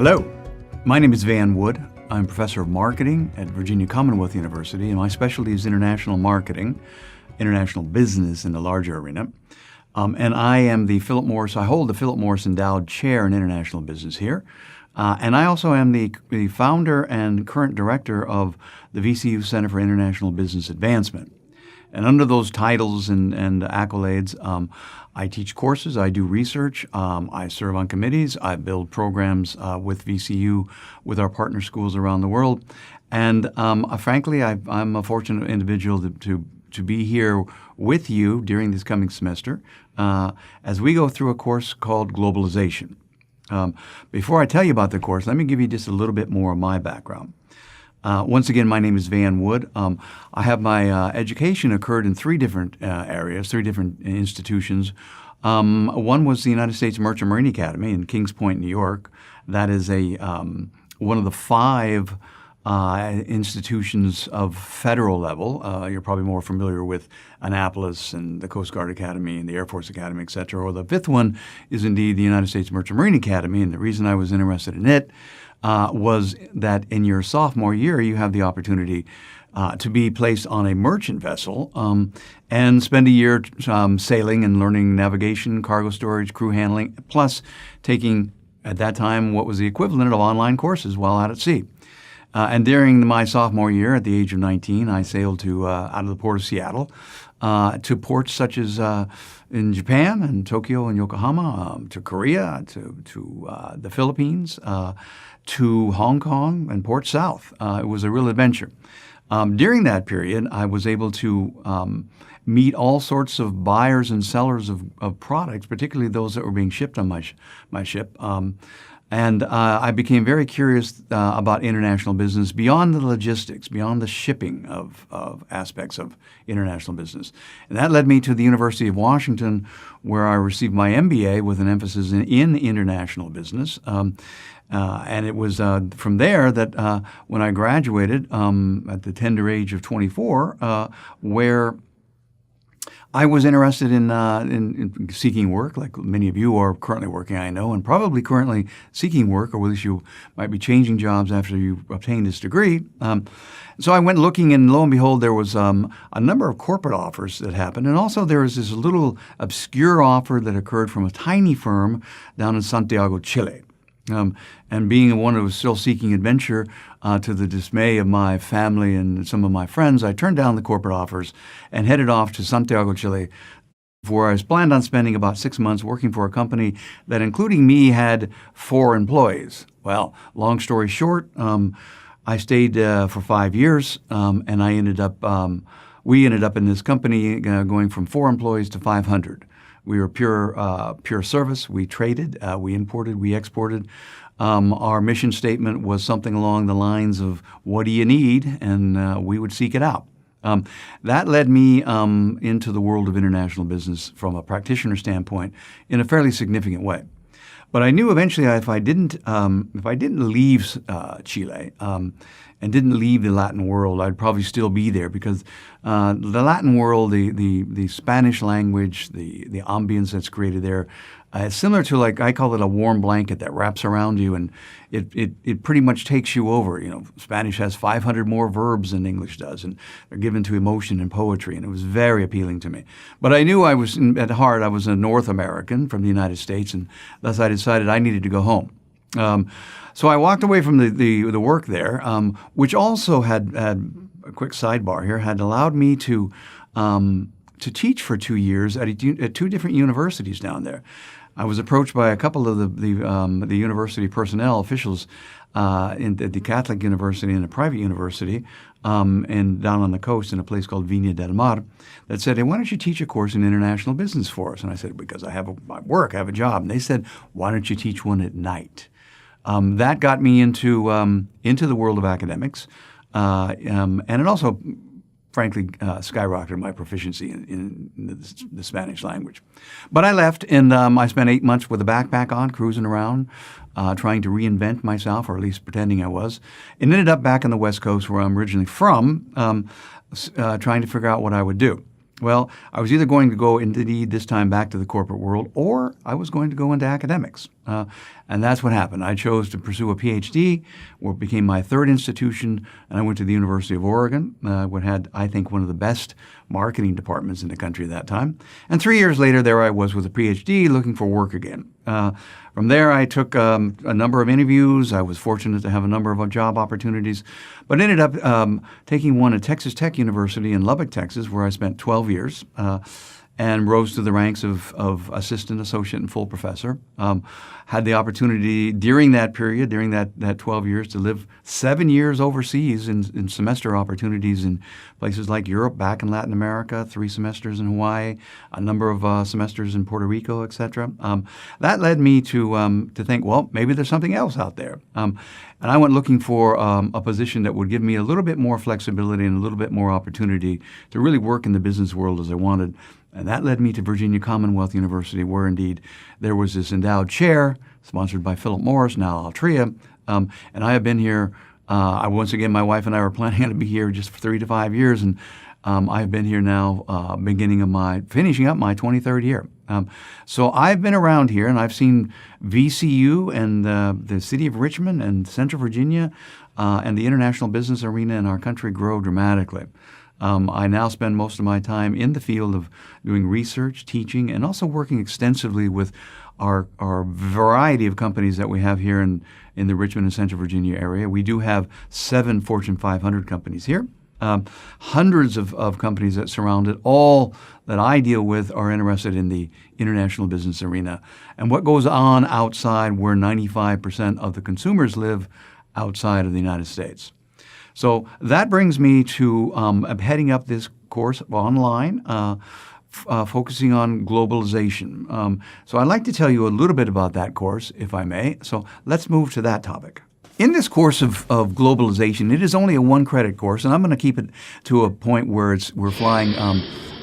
Hello, my name is Van Wood. I'm professor of marketing at Virginia Commonwealth University, and my specialty is international marketing, international business in the larger arena. And I am I hold the Philip Morris Endowed Chair in International Business here. And I also am the founder and current director of the VCU Center for International Business Advancement. And under those titles and accolades, I teach courses, I do research, I serve on committees, I build programs with VCU with our partner schools around the world. And frankly, I'm a fortunate individual to be here with you during this coming semester as we go through a course called Globalization. Before I tell you about the course, let me give you just a little bit more of my background. Once again, my name is Van Wood. I have my education occurred in three different areas, three different institutions. One was the United States Merchant Marine Academy in Kings Point, New York. That is one of the five institutions of federal level. You're probably more familiar with Annapolis and the Coast Guard Academy and the Air Force Academy, et cetera. Or the fifth one is indeed the United States Merchant Marine Academy. And the reason I was interested in it was that in your sophomore year, you have the opportunity to be placed on a merchant vessel and spend a year sailing and learning navigation, cargo storage, crew handling, plus taking, at that time, what was the equivalent of online courses while out at sea. And during my sophomore year, at the age of 19, I sailed out of the port of Seattle to ports such as in Japan and Tokyo and Yokohama, to Korea, to the Philippines, to Hong Kong and Port South. It was a real adventure. During that period, I was able to meet all sorts of buyers and sellers of products, particularly those that were being shipped on my ship. And I became very curious about international business beyond the logistics, beyond the shipping of aspects of international business. And that led me to the University of Washington, where I received my MBA with an emphasis in international business. And it was from there that when I graduated at the tender age of 24, where I was interested in seeking work, like many of you are currently working, I know, and probably currently seeking work, or at least you might be changing jobs after you obtain this degree. So I went looking, and lo and behold, there was a number of corporate offers that happened, and also there was this little obscure offer that occurred from a tiny firm down in Santiago, Chile. And being one who was still seeking adventure, to the dismay of my family and some of my friends, I turned down the corporate offers and headed off to Santiago, Chile, where I was planned on spending about 6 months working for a company that, including me, had 4 employees. Well, long story short, I stayed for 5 years, and we ended up in this company going from 4 employees to 500. We were pure service. We traded, we imported, we exported. Our mission statement was something along the lines of, what do you need? And we would seek it out. That led me into the world of international business from a practitioner standpoint in a fairly significant way. But I knew eventually if I didn't leave Chile and didn't leave the Latin world, I'd probably still be there, because the Latin world, the Spanish language, the ambience that's created there, it's similar to, like, I call it a warm blanket that wraps around you, and it pretty much takes you over. You know, Spanish has 500 more verbs than English does, and they're given to emotion and poetry, and it was very appealing to me. But I knew at heart I was a North American from the United States, and thus I decided I needed to go home. So I walked away from the work there, which also had a quick sidebar here, had allowed me to teach for 2 years at 2 different universities down there. I was approached by a couple of the university personnel officials at the Catholic University and a private university and down on the coast in a place called Viña del Mar, that said, "Hey, why don't you teach a course in international business for us?" And I said, "Because I have I have a job." And they said, "Why don't you teach one at night?" That got me into the world of academics, and it also, frankly, skyrocketed my proficiency in the Spanish language. But I left, and I spent 8 months with a backpack on, cruising around, trying to reinvent myself, or at least pretending I was, and ended up back on the West Coast, where I'm originally from, trying to figure out what I would do. Well, I was either going to go, indeed, this time back to the corporate world, or I was going to go into academics. And that's what happened. I chose to pursue a PhD, what became my third institution, and I went to the University of Oregon, what had, I think, one of the best marketing departments in the country at that time. And 3 years later, there I was with a PhD looking for work again. From there, I took a number of interviews. I was fortunate to have a number of job opportunities, but ended up taking one at Texas Tech University in Lubbock, Texas, where I spent 12 years. And rose to the ranks of assistant, associate, and full professor. Had the opportunity during that period, during that 12 years, to live 7 years overseas in semester opportunities in places like Europe, back in Latin America, 3 semesters in Hawaii, a number of semesters in Puerto Rico, etc. That led me to think, well, maybe there's something else out there. And I went looking for a position that would give me a little bit more flexibility and a little bit more opportunity to really work in the business world as I wanted. And that led me to Virginia Commonwealth University, where indeed there was this endowed chair sponsored by Philip Morris, now Altria. And I have been here, once again, my wife and I were planning to be here just for 3 to 5 years. And I've been here now, finishing up my 23rd year. So I've been around here and I've seen VCU and the city of Richmond and Central Virginia and the international business arena in our country grow dramatically. I now spend most of my time in the field of doing research, teaching, and also working extensively with our variety of companies that we have here in the Richmond and Central Virginia area. We do have 7 Fortune 500 companies here, hundreds of companies that surround it. All that I deal with are interested in the international business arena and what goes on outside where 95% of the consumers live outside of the United States. So that brings me to heading up this course online, focusing on globalization. So I'd like to tell you a little bit about that course, if I may. So let's move to that topic. In this course of globalization, it is only a 1-credit course, and I'm going to keep it to a point where we're flying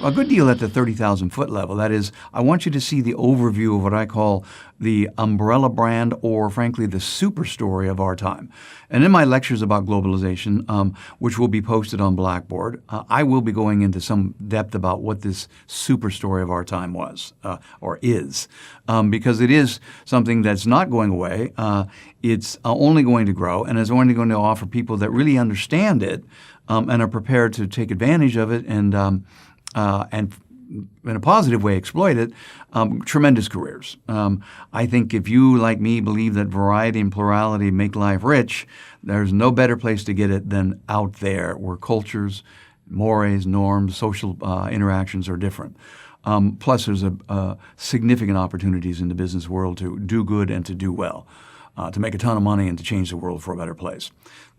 a good deal at the 30,000-foot level. That is, I want you to see the overview of what I call the umbrella brand, or frankly, the super story of our time. And in my lectures about globalization, which will be posted on Blackboard, I will be going into some depth about what this super story of our time was, or is, because it is something that's not going away. It's only going to grow, and is only going to offer people that really understand it and are prepared to take advantage of it and in a positive way exploit it, tremendous careers. I think if you, like me, believe that variety and plurality make life rich, there's no better place to get it than out there where cultures, mores, norms, social interactions are different. Plus, there's significant opportunities in the business world to do good and to do well, to make a ton of money and to change the world for a better place.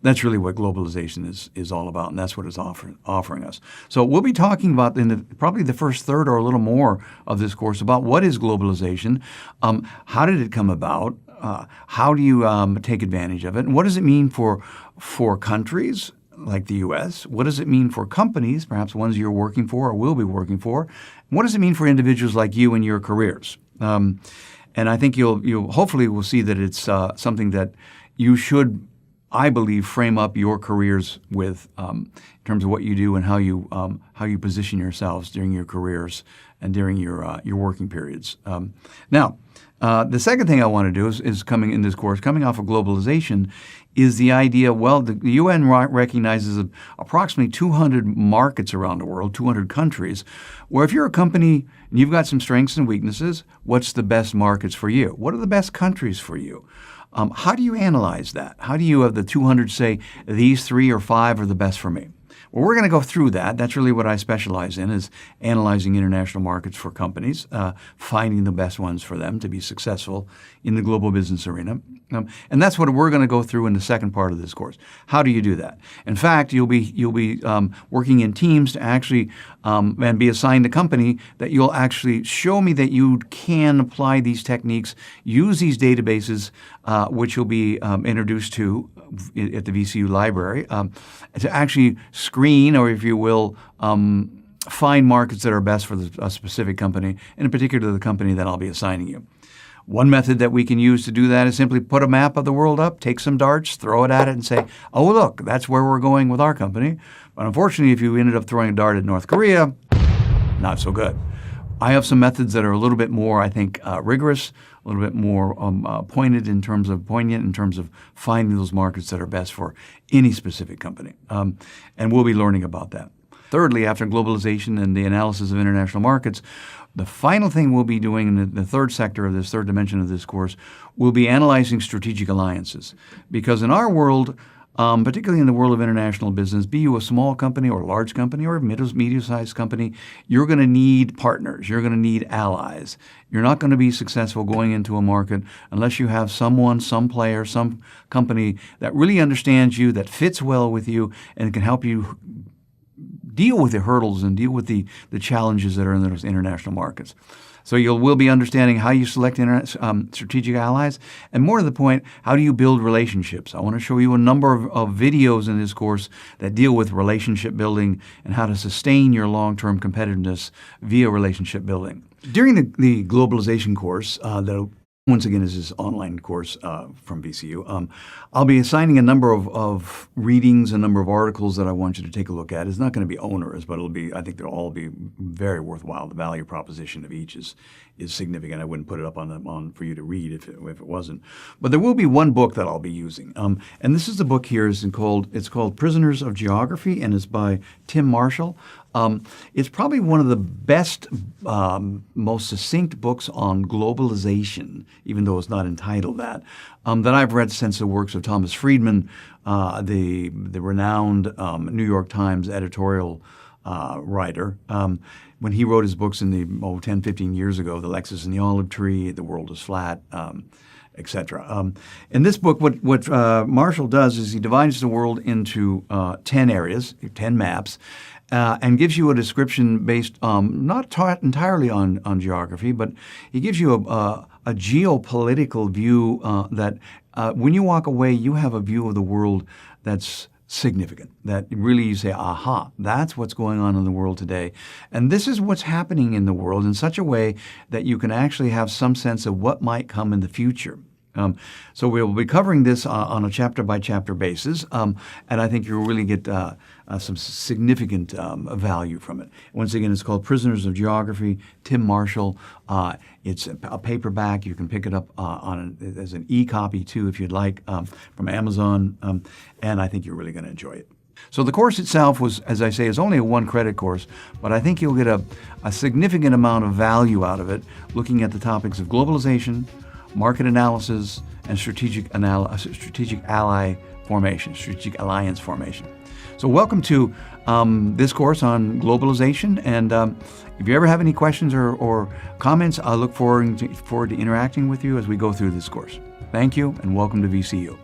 That's really what globalization is all about, and that's what it's offering us. So we'll be talking about in probably the first third or a little more of this course about what is globalization, how did it come about, how do you take advantage of it, and what does it mean for countries like the U.S.? What does it mean for companies, perhaps ones you're working for or will be working for? And what does it mean for individuals like you and your careers? And I think you'll hopefully will see that it's something that you should, I believe, frame up your careers with in terms of what you do and how you position yourselves during your careers and during your working periods. Now, the second thing I want to do is coming in this course, coming off of globalization, is the idea, well, the UN recognizes approximately 200 markets around the world, 200 countries, where if you're a company and you've got some strengths and weaknesses, what's the best markets for you? What are the best countries for you? How do you analyze that? How do you, of the 200, say, these 3 or 5 are the best for me? Well, we're going to go through that. That's really what I specialize in, is analyzing international markets for companies, finding the best ones for them to be successful in the global business arena. And that's what we're going to go through in the second part of this course. How do you do that? In fact, you'll be working in teams to actually and be assigned a company that you'll actually show me that you can apply these techniques, use these databases, which you'll be introduced to at the VCU library, to actually screen, or if you will, find markets that are best for a specific company, and in particular the company that I'll be assigning you. One method that we can use to do that is simply put a map of the world up, take some darts, throw it at it, and say, oh, look, that's where we're going with our company. But unfortunately, if you ended up throwing a dart at North Korea, not so good. I have some methods that are a little bit more, I think, rigorous, a little bit more poignant in terms of finding those markets that are best for any specific company. And we'll be learning about that. Thirdly, after globalization and the analysis of international markets, the final thing we'll be doing in the third sector of this, third dimension of this course, we'll be analyzing strategic alliances. Because in our world, particularly in the world of international business, be you a small company or a large company or a medium-sized company, you're going to need partners. You're going to need allies. You're not going to be successful going into a market unless you have someone, some player, some company that really understands you, that fits well with you, and can help you deal with the hurdles and deal with the challenges that are in those international markets. So we'll be understanding how you select strategic allies, and more to the point, how do you build relationships? I want to show you a number of videos in this course that deal with relationship building and how to sustain your long-term competitiveness via relationship building. During the globalization course, that once again is this online course from VCU, I'll be assigning a number of readings, a number of articles that I want you to take a look at. It's not going to be onerous, but I think they'll all be very worthwhile. The value proposition of each is significant. I wouldn't put it up on for you to read if it wasn't. But there will be one book that I'll be using, and this is the book here. It's called Prisoners of Geography, and it's by Tim Marshall. It's probably one of the best, most succinct books on globalization, even though it's not entitled that I've read since the works of Thomas Friedman, the renowned New York Times editorial writer. When he wrote his books in the 10, 15 years ago, The Lexus and the Olive Tree, The World is Flat, etc. In this book, what Marshall does is he divides the world into 10 areas, 10 maps, and gives you a description based not entirely on geography, but he gives you a geopolitical view that when you walk away, you have a view of the world that's significant, that really you say, aha, that's what's going on in the world today. And this is what's happening in the world in such a way that you can actually have some sense of what might come in the future. So we'll be covering this on a chapter-by-chapter basis, and I think you'll really get some significant value from it. Once again, it's called Prisoners of Geography, Tim Marshall. It's a paperback. You can pick it up as an e-copy, too, if you'd like, from Amazon, and I think you're really going to enjoy it. So the course itself was, as I say, is only a one-credit course, but I think you'll get a significant amount of value out of it, looking at the topics of globalization, market analysis, and strategic alliance formation. So welcome to this course on globalization, and if you ever have any questions or comments, I look forward to interacting with you as we go through this course. Thank you, and welcome to VCU.